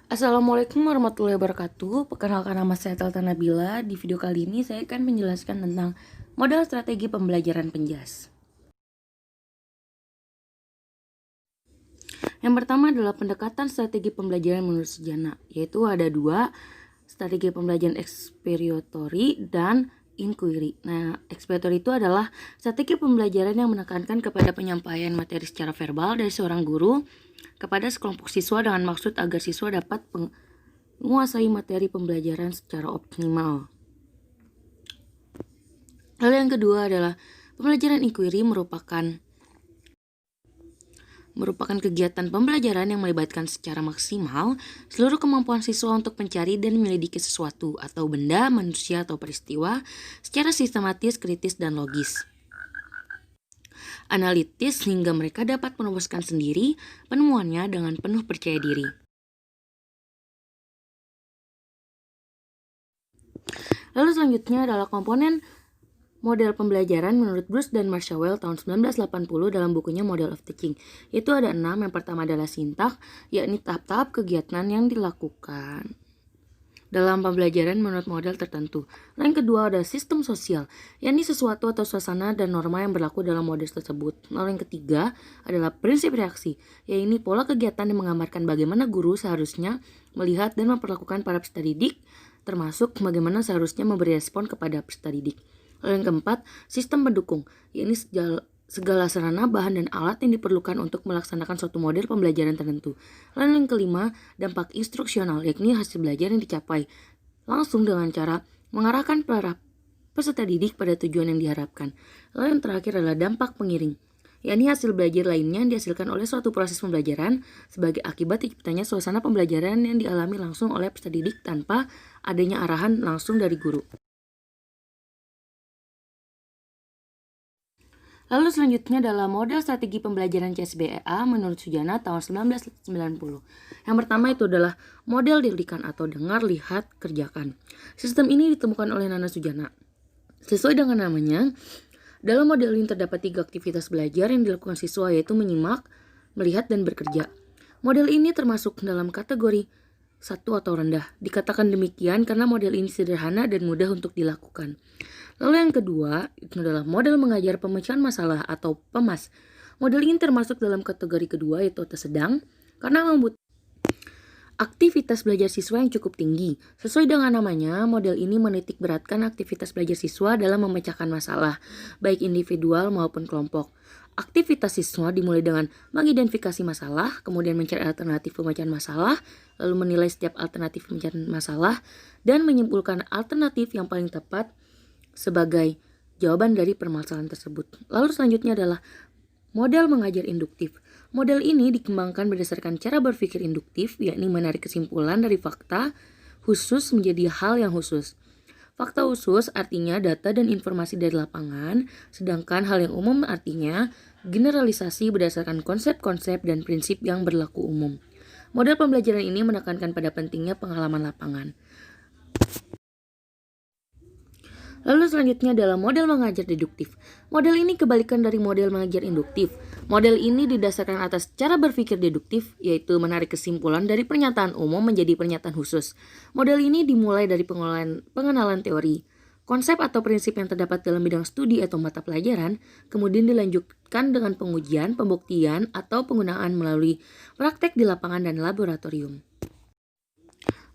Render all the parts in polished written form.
Assalamualaikum warahmatullahi wabarakatuh. Perkenalkan, nama saya Talta Nabila. Di video kali ini saya akan menjelaskan tentang model strategi pembelajaran penjas. Yang pertama adalah pendekatan strategi pembelajaran menurut Sujana, yaitu ada dua, strategi pembelajaran exploratory dan inquiry. Nah, exploratory itu adalah strategi pembelajaran yang menekankan kepada penyampaian materi secara verbal dari seorang guru kepada sekelompok siswa dengan maksud agar siswa dapat menguasai materi pembelajaran secara optimal. Lalu yang kedua adalah pembelajaran inquiry merupakan kegiatan pembelajaran yang melibatkan secara maksimal seluruh kemampuan siswa untuk mencari dan menyelidiki sesuatu atau benda, manusia, atau peristiwa secara sistematis, kritis, dan logis. Analitis hingga mereka dapat merumuskan sendiri penemuannya dengan penuh percaya diri. Lalu selanjutnya adalah komponen model pembelajaran menurut Bruce dan Marshall tahun 1980 dalam bukunya Model of Teaching. Itu ada 6. Yang pertama adalah sintak, yakni tahap-tahap kegiatan yang dilakukan dalam pembelajaran menurut model tertentu. Yang kedua ada sistem sosial, yakni sesuatu atau suasana dan norma yang berlaku dalam model tersebut. Lalu yang ketiga adalah prinsip reaksi, yakni pola kegiatan yang menggambarkan bagaimana guru seharusnya melihat dan memperlakukan para peserta didik, termasuk bagaimana seharusnya memberi respon kepada peserta didik. Lalu yang keempat, sistem pendukung, yakni segala sarana, bahan, dan alat yang diperlukan untuk melaksanakan suatu model pembelajaran tertentu. Lalu yang kelima, dampak instruksional, yakni hasil belajar yang dicapai langsung dengan cara mengarahkan para peserta didik pada tujuan yang diharapkan. Lalu yang terakhir adalah dampak pengiring, yakni hasil belajar lainnya yang dihasilkan oleh suatu proses pembelajaran sebagai akibat terciptanya suasana pembelajaran yang dialami langsung oleh peserta didik tanpa adanya arahan langsung dari guru. Lalu selanjutnya adalah model strategi pembelajaran CSBA menurut Sujana tahun 1990. Yang pertama itu adalah model didikan atau dengar, lihat, kerjakan. Sistem ini ditemukan oleh Nana Sujana. Sesuai dengan namanya, dalam model ini terdapat 3 aktivitas belajar yang dilakukan siswa, yaitu menyimak, melihat, dan bekerja. Model ini termasuk dalam kategori 1 atau rendah. Dikatakan demikian karena model ini sederhana dan mudah untuk dilakukan. Lalu yang kedua itu adalah model mengajar pemecahan masalah atau PEMAS. Model ini termasuk dalam kategori kedua, yaitu sedang, karena membutuhkan aktivitas belajar siswa yang cukup tinggi. Sesuai dengan namanya, model ini menitik beratkan aktivitas belajar siswa dalam memecahkan masalah, baik individual maupun kelompok. Aktivitas siswa dimulai dengan mengidentifikasi masalah, kemudian mencari alternatif pemecahan masalah, lalu menilai setiap alternatif pemecahan masalah, dan menyimpulkan alternatif yang paling tepat sebagai jawaban dari permasalahan tersebut. Lalu selanjutnya adalah model mengajar induktif. Model ini dikembangkan berdasarkan cara berpikir induktif, yakni menarik kesimpulan dari fakta khusus menjadi hal yang khusus. Fakta khusus artinya data dan informasi dari lapangan, sedangkan hal yang umum artinya generalisasi berdasarkan konsep-konsep dan prinsip yang berlaku umum. Model pembelajaran ini menekankan pada pentingnya pengalaman lapangan. Lalu selanjutnya adalah model mengajar deduktif. Model ini kebalikan dari model mengajar induktif. Model ini didasarkan atas cara berpikir deduktif, yaitu menarik kesimpulan dari pernyataan umum menjadi pernyataan khusus. Model ini dimulai dari pengenalan teori, konsep atau prinsip yang terdapat dalam bidang studi atau mata pelajaran, kemudian dilanjutkan dengan pengujian, pembuktian, atau penggunaan melalui praktek di lapangan dan laboratorium.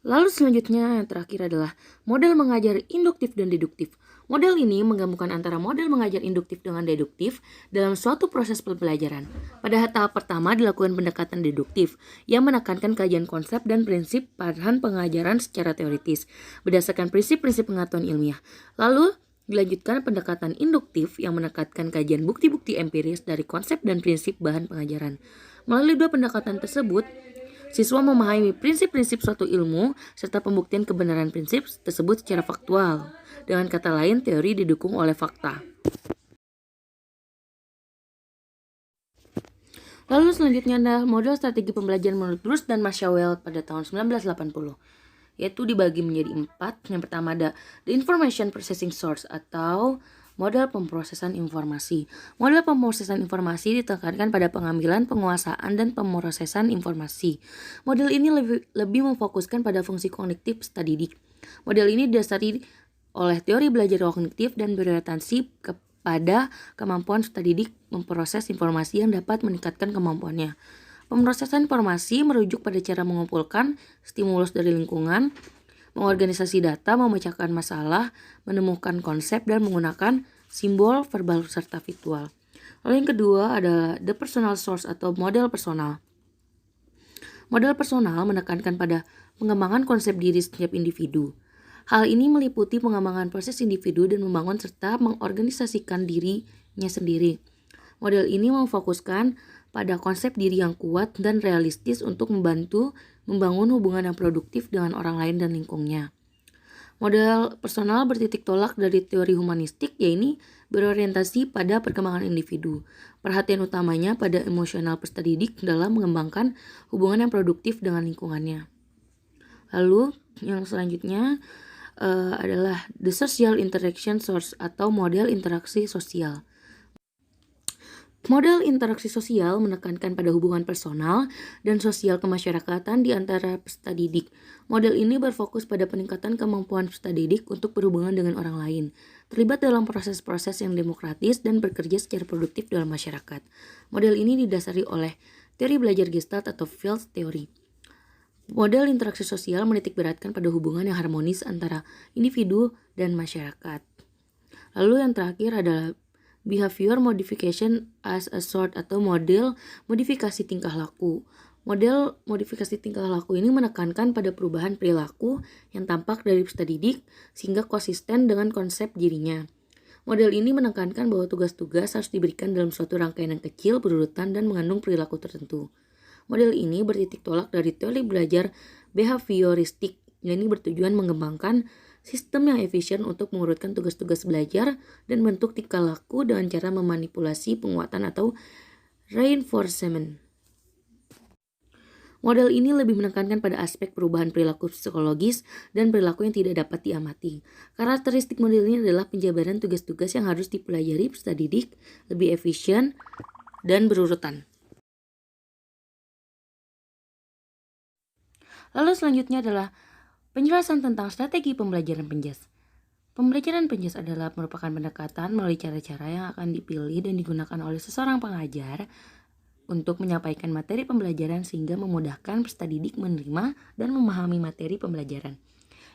Lalu selanjutnya yang terakhir adalah model mengajar induktif dan deduktif. Model ini menggabungkan antara model mengajar induktif dengan deduktif dalam suatu proses pembelajaran. Pada tahap pertama dilakukan pendekatan deduktif yang menekankan kajian konsep dan prinsip bahan pengajaran secara teoritis berdasarkan prinsip-prinsip pengetahuan ilmiah. Lalu dilanjutkan pendekatan induktif yang menekankan kajian bukti-bukti empiris dari konsep dan prinsip bahan pengajaran. Melalui dua pendekatan tersebut, siswa memahami prinsip-prinsip suatu ilmu serta pembuktian kebenaran prinsip tersebut secara faktual. Dengan kata lain, teori didukung oleh fakta. Lalu selanjutnya adalah model strategi pembelajaran menurut Bruce dan Marshall pada tahun 1980. Yaitu dibagi menjadi 4. Yang pertama ada the information processing source atau model pemrosesan informasi. Model pemrosesan informasi ditekankan pada pengambilan, penguasaan, dan pemrosesan informasi. Model ini lebih memfokuskan pada fungsi kognitif peserta didik. Model ini didasari oleh teori belajar kognitif dan berorientasi kepada kemampuan peserta didik memproses informasi yang dapat meningkatkan kemampuannya. Pemrosesan informasi merujuk pada cara mengumpulkan stimulus dari lingkungan, mengorganisasi data, memecahkan masalah, menemukan konsep, dan menggunakan simbol verbal serta visual. Lalu yang kedua adalah the personal source atau model personal. Model personal menekankan pada pengembangan konsep diri setiap individu. Hal ini meliputi pengembangan proses individu dan membangun serta mengorganisasikan dirinya sendiri. Model ini memfokuskan pada konsep diri yang kuat dan realistis untuk membantu membangun hubungan yang produktif dengan orang lain dan lingkungannya. Model personal bertitik tolak dari teori humanistik, yaitu berorientasi pada perkembangan individu. Perhatian utamanya pada emosional peserta didik dalam mengembangkan hubungan yang produktif dengan lingkungannya. Lalu yang selanjutnya adalah the social interaction source atau model interaksi sosial. Model interaksi sosial menekankan pada hubungan personal dan sosial kemasyarakatan di antara peserta didik. Model ini berfokus pada peningkatan kemampuan peserta didik untuk berhubungan dengan orang lain, terlibat dalam proses-proses yang demokratis dan bekerja secara produktif dalam masyarakat. Model ini didasari oleh teori belajar Gestalt atau field theory. Model interaksi sosial menitik beratkan pada hubungan yang harmonis antara individu dan masyarakat. Lalu yang terakhir adalah behavior modification as a sort atau model modifikasi tingkah laku. Model modifikasi tingkah laku ini menekankan pada perubahan perilaku yang tampak dari peserta didik sehingga konsisten dengan konsep dirinya. Model ini menekankan bahwa tugas-tugas harus diberikan dalam suatu rangkaian yang kecil, berurutan, dan mengandung perilaku tertentu. Model ini bertitik tolak dari teori belajar behavioristik, yang ini bertujuan mengembangkan sistem yang efisien untuk mengurutkan tugas-tugas belajar dan bentuk tingkah laku dengan cara memanipulasi penguatan atau reinforcement. Model ini lebih menekankan pada aspek perubahan perilaku psikologis dan perilaku yang tidak dapat diamati. Karakteristik model ini adalah penjabaran tugas-tugas yang harus dipelajari peserta didik lebih efisien dan berurutan. Lalu selanjutnya adalah penjelasan tentang strategi pembelajaran penjas. Pembelajaran penjas adalah merupakan pendekatan melalui cara-cara yang akan dipilih dan digunakan oleh seseorang pengajar untuk menyampaikan materi pembelajaran sehingga memudahkan peserta didik menerima dan memahami materi pembelajaran.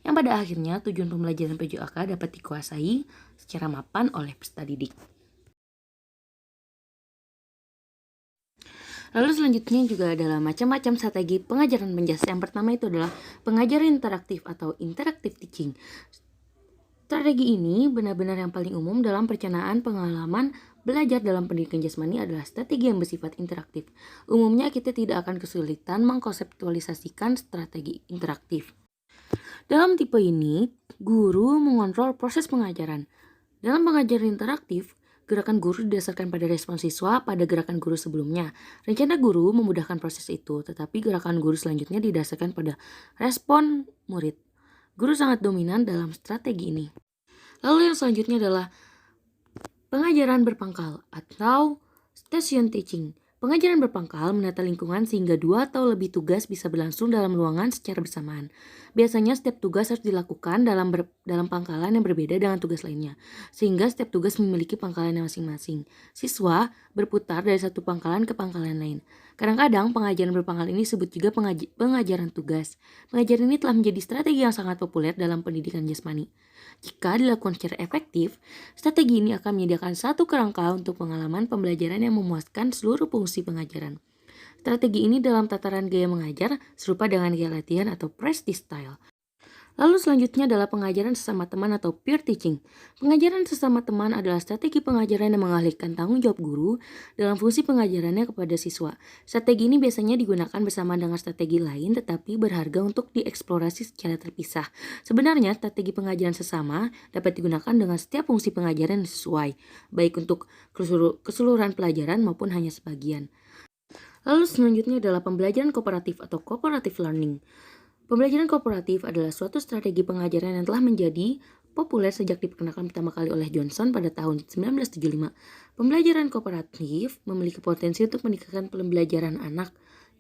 Yang pada akhirnya tujuan pembelajaran PJOK dapat dikuasai secara mapan oleh peserta didik. Lalu selanjutnya juga adalah macam-macam strategi pengajaran penjas. Yang pertama itu adalah pengajaran interaktif atau interactive teaching. Strategi ini benar-benar yang paling umum dalam perencanaan pengalaman belajar dalam pendidikan jasmani adalah strategi yang bersifat interaktif. Umumnya kita tidak akan kesulitan mengkonseptualisasikan strategi interaktif. Dalam tipe ini, guru mengontrol proses pengajaran. Dalam pengajaran interaktif, gerakan guru didasarkan pada respon siswa pada gerakan guru sebelumnya. Rencana guru memudahkan proses itu, tetapi gerakan guru selanjutnya didasarkan pada respon murid. Guru sangat dominan dalam strategi ini. Lalu yang selanjutnya adalah pengajaran berpangkal atau station teaching. Pengajaran berpangkal menata lingkungan sehingga 2 atau lebih tugas bisa berlangsung dalam ruangan secara bersamaan. Biasanya setiap tugas harus dilakukan dalam pangkalan yang berbeda dengan tugas lainnya, sehingga setiap tugas memiliki pangkalan masing-masing. Siswa berputar dari satu pangkalan ke pangkalan lain. Kadang-kadang pengajaran berpangkal ini disebut juga pengajaran tugas. Pengajaran ini telah menjadi strategi yang sangat populer dalam pendidikan jasmani. Jika dilakukan secara efektif, strategi ini akan menyediakan satu kerangka untuk pengalaman pembelajaran yang memuaskan seluruh fungsi pengajaran. Strategi ini dalam tataran gaya mengajar serupa dengan gaya latihan atau practice style. Lalu selanjutnya adalah pengajaran sesama teman atau peer teaching. Pengajaran sesama teman adalah strategi pengajaran yang mengalihkan tanggung jawab guru dalam fungsi pengajarannya kepada siswa. Strategi ini biasanya digunakan bersama dengan strategi lain tetapi berharga untuk dieksplorasi secara terpisah. Sebenarnya strategi pengajaran sesama dapat digunakan dengan setiap fungsi pengajaran yang sesuai, baik untuk keseluruhan pelajaran maupun hanya sebagian. Lalu selanjutnya adalah pembelajaran kooperatif atau cooperative learning. Pembelajaran kooperatif adalah suatu strategi pengajaran yang telah menjadi populer sejak diperkenalkan pertama kali oleh Johnson pada tahun 1975. Pembelajaran kooperatif memiliki potensi untuk meningkatkan pembelajaran anak,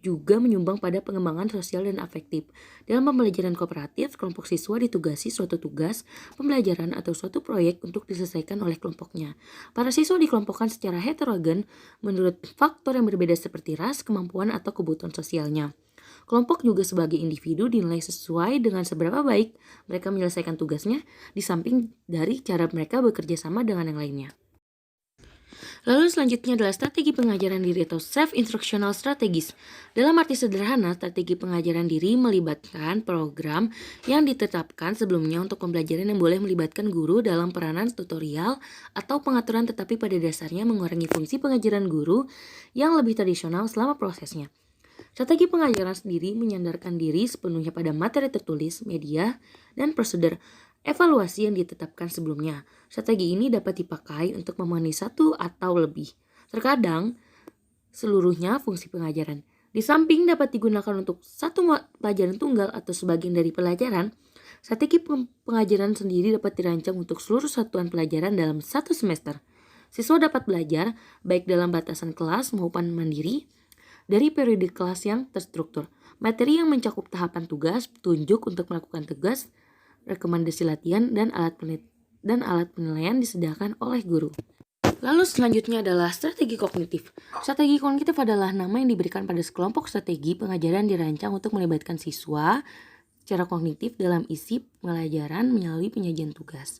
juga menyumbang pada pengembangan sosial dan afektif. Dalam pembelajaran kooperatif, kelompok siswa ditugasi suatu tugas, pembelajaran atau suatu proyek untuk diselesaikan oleh kelompoknya. Para siswa dikelompokkan secara heterogen menurut faktor yang berbeda seperti ras, kemampuan, atau kebutuhan sosialnya. Kelompok juga sebagai individu dinilai sesuai dengan seberapa baik mereka menyelesaikan tugasnya, di samping dari cara mereka bekerja sama dengan yang lainnya. Lalu selanjutnya adalah strategi pengajaran diri atau self-instructional strategies. Dalam arti sederhana, strategi pengajaran diri melibatkan program yang ditetapkan sebelumnya untuk pembelajaran yang boleh melibatkan guru dalam peranan tutorial atau pengaturan, tetapi pada dasarnya mengurangi fungsi pengajaran guru yang lebih tradisional selama prosesnya. Strategi pengajaran sendiri menyandarkan diri sepenuhnya pada materi tertulis, media, dan prosedur evaluasi yang ditetapkan sebelumnya. Strategi ini dapat dipakai untuk memenuhi satu atau lebih, terkadang seluruhnya fungsi pengajaran. Di samping dapat digunakan untuk satu pelajaran tunggal atau sebagian dari pelajaran, strategi pengajaran sendiri dapat dirancang untuk seluruh satuan pelajaran dalam satu semester. Siswa dapat belajar baik dalam batasan kelas maupun mandiri dari periode kelas yang terstruktur. Materi yang mencakup tahapan tugas, petunjuk untuk melakukan tugas, rekomendasi latihan, dan alat penilaian disediakan oleh guru. Lalu selanjutnya adalah strategi kognitif. Strategi kognitif adalah nama yang diberikan pada sekelompok strategi pengajaran dirancang untuk melibatkan siswa secara kognitif dalam isi pelajaran melalui penyajian tugas.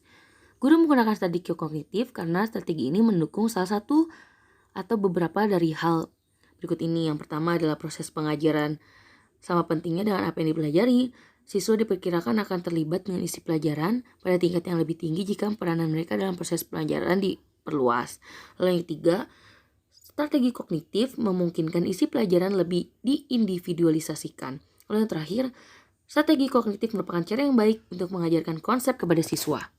Guru menggunakan strategi kognitif karena strategi ini mendukung salah satu atau beberapa dari hal berikut ini. Yang pertama adalah proses pengajaran sama pentingnya dengan apa yang dipelajari. Siswa diperkirakan akan terlibat dengan isi pelajaran pada tingkat yang lebih tinggi jika peranan mereka dalam proses pelajaran diperluas. Lalu yang ketiga, strategi kognitif memungkinkan isi pelajaran lebih diindividualisasikan. Lalu yang terakhir, strategi kognitif merupakan cara yang baik untuk mengajarkan konsep kepada siswa.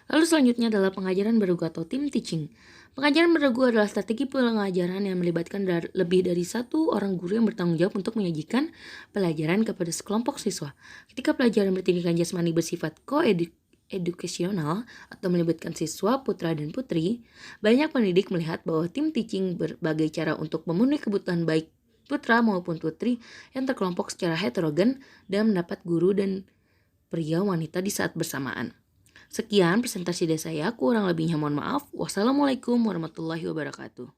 Lalu selanjutnya adalah pengajaran bergu atau team teaching. Pengajaran bergu adalah strategi pengajaran yang melibatkan lebih dari satu orang guru yang bertanggung jawab untuk menyajikan pelajaran kepada sekelompok siswa. Ketika pelajaran bertindikan jasmani bersifat edukasional atau melibatkan siswa putra dan putri, banyak pendidik melihat bahwa team teaching berbagai cara untuk memenuhi kebutuhan baik putra maupun putri yang terkelompok secara heterogen dan mendapat guru dan pria wanita di saat bersamaan. Sekian presentasi dari saya, kurang lebihnya mohon maaf. Wassalamualaikum warahmatullahi wabarakatuh.